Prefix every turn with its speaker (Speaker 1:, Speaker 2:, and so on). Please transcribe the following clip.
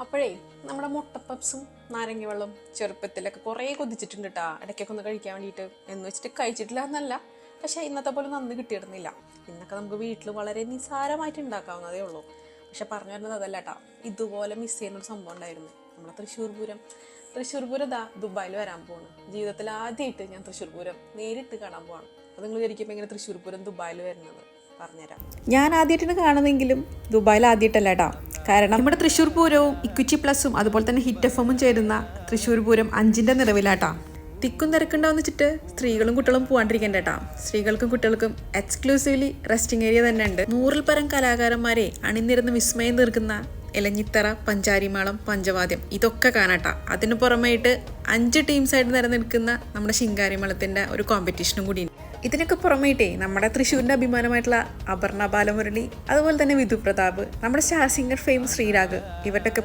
Speaker 1: അപ്പോഴേ നമ്മുടെ മുട്ടപ്പപ്സും നാരങ്ങ വെള്ളം ചെറുപ്പത്തിലൊക്കെ കുറേ കൊതിച്ചിട്ടുണ്ട് കേട്ടോ, ഇടയ്ക്കൊക്കെ ഒന്ന് കഴിക്കാൻ വേണ്ടിയിട്ട്. എന്ന് വെച്ചിട്ട് കഴിച്ചിട്ടില്ല എന്നല്ല, പക്ഷേ ഇന്നത്തെ പോലെ നന്ന് കിട്ടിയിരുന്നില്ല. ഇന്നൊക്കെ നമുക്ക് വീട്ടിൽ വളരെ നിസ്സാരമായിട്ട് ഉണ്ടാക്കാവുന്നതേ ഉള്ളൂ. പക്ഷെ പറഞ്ഞു വരുന്നത് അതല്ല കേട്ടോ, ഇതുപോലെ മിസ് ചെയ്യുന്നൊരു സംഭവം ഉണ്ടായിരുന്നു. നമ്മളെ തൃശ്ശൂർ പൂരം ഇതാ ദുബായിൽ വരാൻ പോവാണ്. ജീവിതത്തിൽ ആദ്യമായിട്ട് ഞാൻ തൃശ്ശൂർ പൂരം നേരിട്ട് കാണാൻ പോവാണ്. അത് നിങ്ങൾ വിചാരിക്കുമ്പോൾ എങ്ങനെ തൃശ്ശൂർ പൂരം ദുബായിൽ വരുന്നത് പറഞ്ഞുതരാം.
Speaker 2: ഞാൻ ആദ്യമായിട്ടാണ് കാണുന്നെങ്കിലും ദുബായിൽ ആദ്യമായിട്ടല്ല കേട്ടോ. കാരണം നമ്മുടെ തൃശ്ശൂർ പൂരവും ഇക്വിറ്റി പ്ലസും അതുപോലെ തന്നെ ഹിറ്റ് എഫും ചേരുന്ന തൃശ്ശൂർ പൂരം 5ന്റെ നിറവിലാട്ടാ. തിക്കും തിരക്കുണ്ടാവുന്ന വെച്ചിട്ട് സ്ത്രീകളും കുട്ടികളും പോകാണ്ടിരിക്കേണ്ട കേട്ടാ. സ്ത്രീകൾക്കും കുട്ടികൾക്കും എക്സ്ക്ലൂസീവ്ലി റെസ്റ്റിംഗ് ഏരിയ തന്നെ ഉണ്ട്. 100ൽ പരം കലാകാരന്മാരെ അണിനിരന്ന് വിസ്മയം തീർക്കുന്ന ഇലഞ്ഞിത്തറ, പഞ്ചാരിമാളം, പഞ്ചവാദ്യം ഇതൊക്കെ കാണാട്ടാ. അതിന് പുറമായിട്ട് 5 ടീംസായിട്ട് നിലനിൽക്കുന്ന നമ്മുടെ ശിങ്കാരിമേളത്തിൻ്റെ ഒരു കോമ്പറ്റീഷനും കൂടിയുണ്ട്. ഇതിനൊക്കെ പുറമായിട്ടേ നമ്മുടെ തൃശ്ശൂരിൻ്റെ അഭിമാനമായിട്ടുള്ള അപർണ ബാലമുരളി, അതുപോലെ തന്നെ വിധു പ്രതാപ്, നമ്മുടെ സ്റ്റാർ സിംഗർ ഫെയിം ശ്രീരാഗ്, ഇവരുടെയൊക്കെ